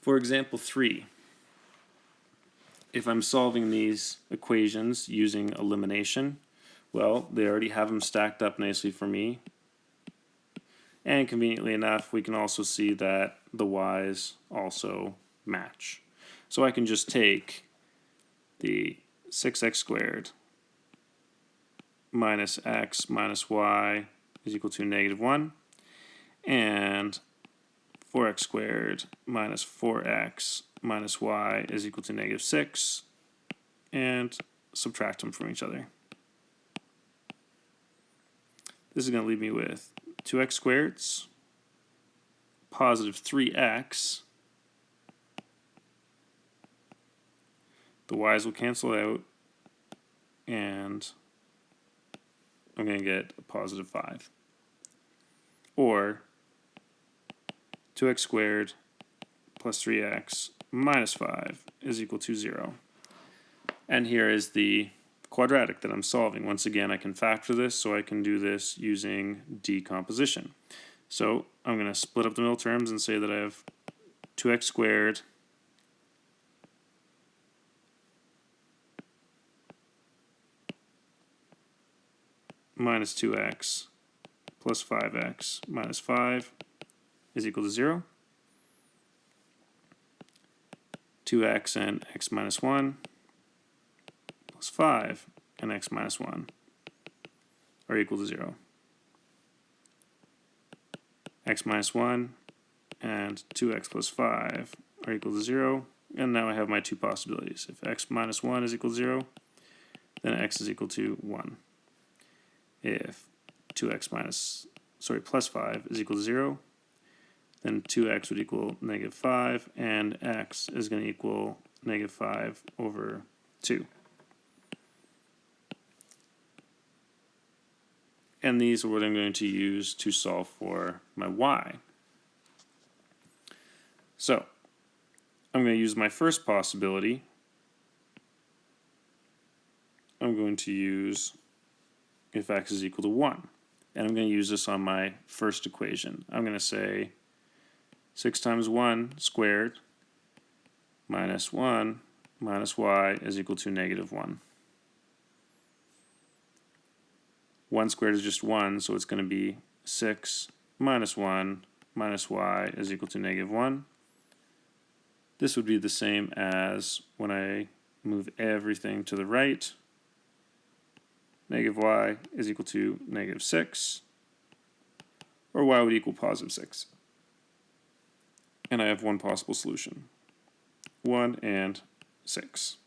For example 3, if I'm solving these equations using elimination, well, they already have them stacked up nicely for me. And conveniently enough, we can also see that the y's also match. So I can just take the 6x squared minus x minus y is equal to negative 1, and 4x squared minus 4x minus y is equal to negative 6, and subtract them from each other. This is going to leave me with 2x squareds, positive 3x, the y's will cancel out, and I'm going to get a positive 5. Or 2x squared plus 3x minus 5 is equal to 0. And here is the quadratic that I'm solving. Once again, I can factor this, so I can do this using decomposition. So I'm going to split up the middle terms and say that I have 2x squared minus 2x plus 5x minus 5 is equal to 0. 2x and x minus 1 plus 5 and x minus 1 are equal to 0. X minus 1 and 2x plus 5 are equal to 0. And now I have my two possibilities. If x minus 1 is equal to 0, then x is equal to 1. If 2x plus 5 is equal to 0, then 2x would equal negative 5, and x is going to equal negative 5 over 2. And these are what I'm going to use to solve for my y. So I'm going to use my first possibility. I'm going to use if x is equal to 1. And I'm going to use this on my first equation. I'm going to say 6 times 1 squared minus 1 minus y is equal to negative 1. 1 squared is just 1, so it's going to be 6 minus 1 minus y is equal to negative 1. This would be the same as when I move everything to the right. Negative y is equal to negative 6, or y would equal positive 6. And I have one possible solution, 1 and 6.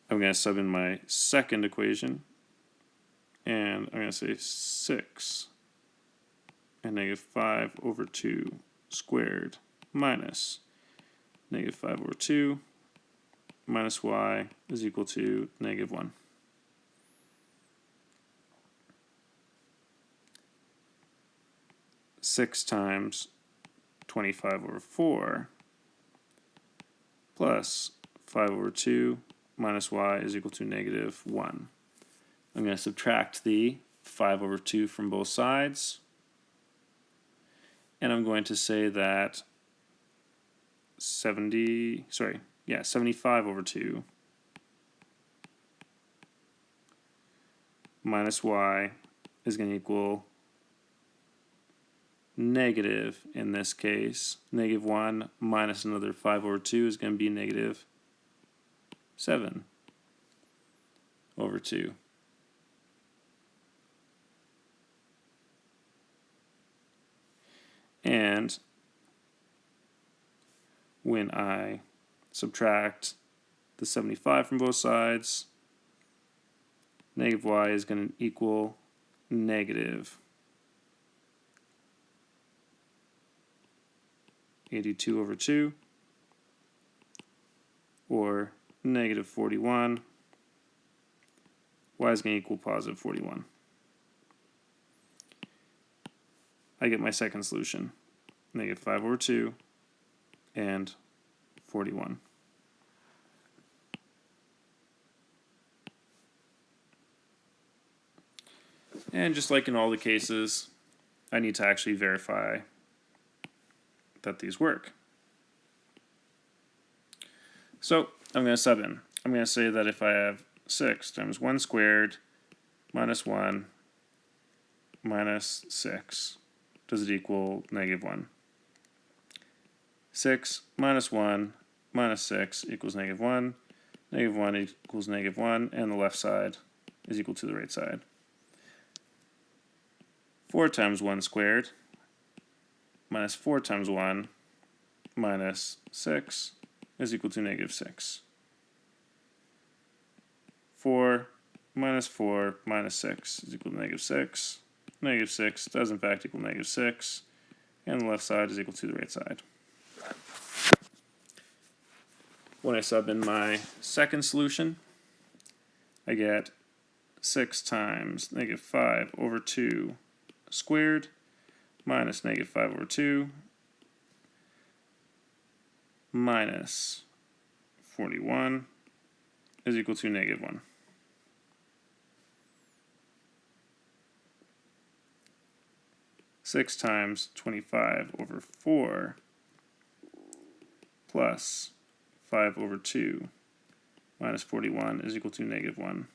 I'm going to sub in my second equation, and I'm going to say 6 and negative 5 over 2 squared minus negative 5 over 2 minus y is equal to negative 1. Six times 25 over 4 plus 5 over 2 minus y is equal to negative 1. I'm going to subtract the 5 over 2 from both sides, and I'm going to say that 75 over 2 minus y is going to equal negative, in this case, negative 1 minus another 5 over 2 is going to be negative 7 over 2. And when I subtract the 75 from both sides, negative y is going to equal negative 82 over 2, or negative 41. Y is going to equal positive 41. I get my second solution, negative 5 over 2 and 41. And just like in all the cases, I need to actually verify that these work. So I'm going to sub in. I'm going to say that if I have 6 times 1 squared minus 1 minus 6, does it equal -1? 6 minus 1 minus 6 equals -1. -1 equals -1, and the left side is equal to the right side. 4 times 1 squared minus 4 times 1 minus 6 is equal to -6. 4 minus 4 minus 6 is equal to -6. -6 does in fact equal -6, and the left side is equal to the right side. When I sub in my second solution, I get 6 times -5 over 2 squared minus -5 over 2 minus 41 is equal to -1. Six times 25 over 4 plus 5 over 2 minus 41 is equal to -1.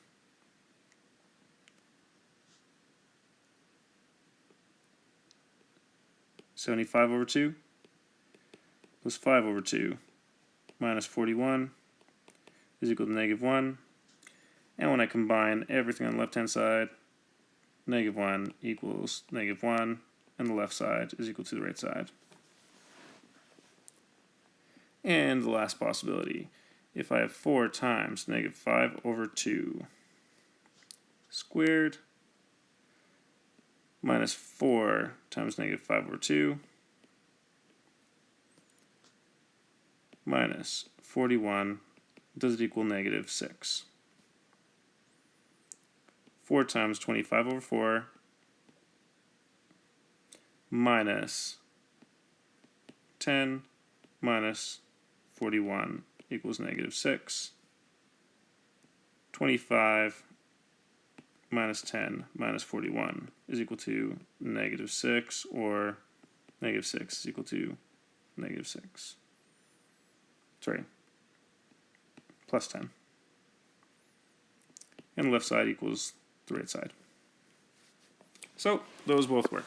75 over 2 plus 5 over 2 minus 41 is equal to -1. And when I combine everything on the left-hand side, -1 equals -1, and the left side is equal to the right side. And the last possibility, if I have 4 times -5 over 2 squared minus 4 times -5 over 2 minus 41, does it equal -6? 4 times 25 over 4 minus 10 minus 41 equals -6. 25 minus 10 minus 41 is equal to -6, or -6 is equal to -6. Sorry, plus 10. And the left side equals the right side. So those both work.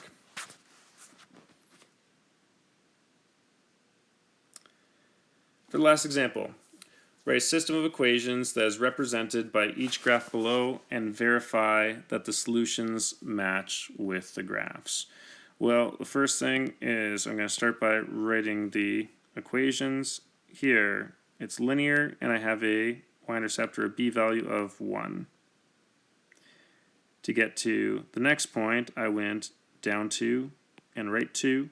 For the last example, write a system of equations that is represented by each graph below and verify that the solutions match with the graphs. Well, the first thing is I'm going to start by writing the equations. Here, it's linear, and I have a y-intercept or a b-value of 1. To get to the next point, I went down 2 and right 2,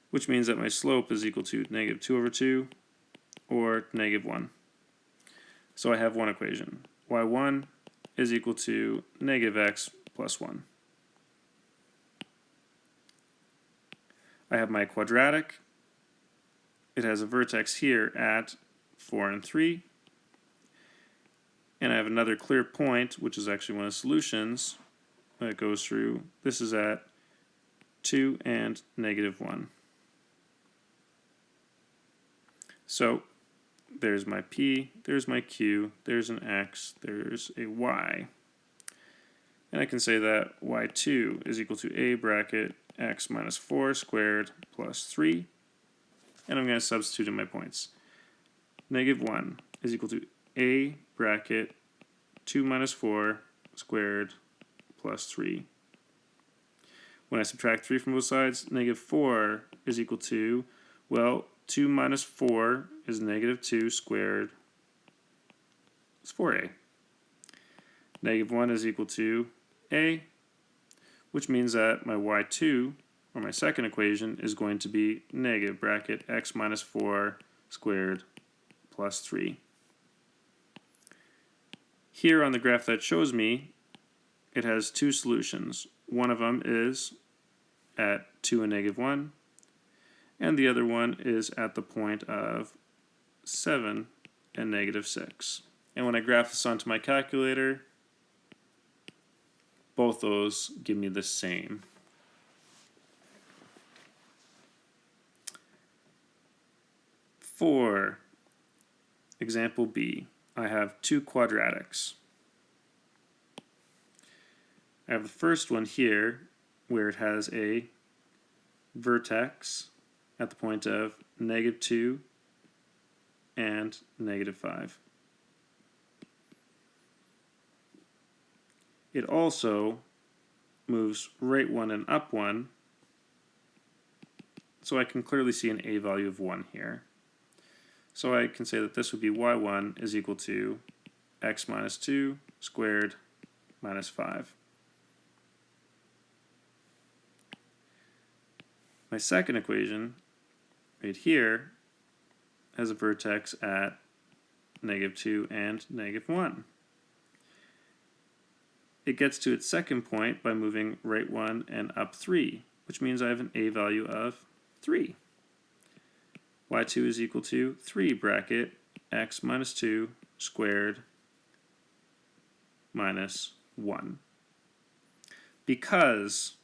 which means that my slope is equal to -2 over 2 or -1. So I have one equation. y1 is equal to -x plus 1. I have my quadratic. It has a vertex here at 4 and 3. And I have another clear point, which is actually one of the solutions that goes through. This is at 2 and -1. So there's my P, there's my Q, there's an X, there's a Y. And I can say that y2 is equal to a bracket x minus 4 squared plus 3. And I'm going to substitute in my points. -1 is equal to a bracket 2 minus 4 squared plus 3. When I subtract 3 from both sides, -4 is equal to, well, 2 minus 4 is -2 squared. It's 4a. -1 is equal to a, which means that my y2, or my second equation, is going to be negative bracket x minus 4 squared plus 3. Here on the graph that shows me, it has two solutions. One of them is at 2 and -1, and the other one is at the point of 7 and -6. And when I graph this onto my calculator, both those give me the same For example B, I have two quadratics. I have the first one here where it has a vertex at the point of -2 and -5. It also moves right one and up one, so I can clearly see an a value of 1 here. So I can say that this would be y1 is equal to x minus 2 squared minus 5. My second equation, right here, has a vertex at -2 and -1. It gets to its second point by moving right 1 and up 3, which means I have an a value of 3. y2 is equal to 3 bracket x minus 2 squared minus 1. Because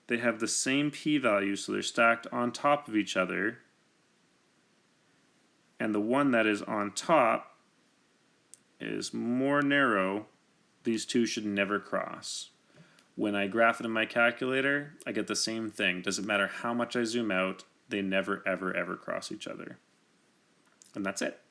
they have the same p-value, so they're stacked on top of each other, and the one that is on top is more narrow, these two should never cross. When I graph it in my calculator, I get the same thing. Doesn't matter how much I zoom out, they never ever ever cross each other. And that's it.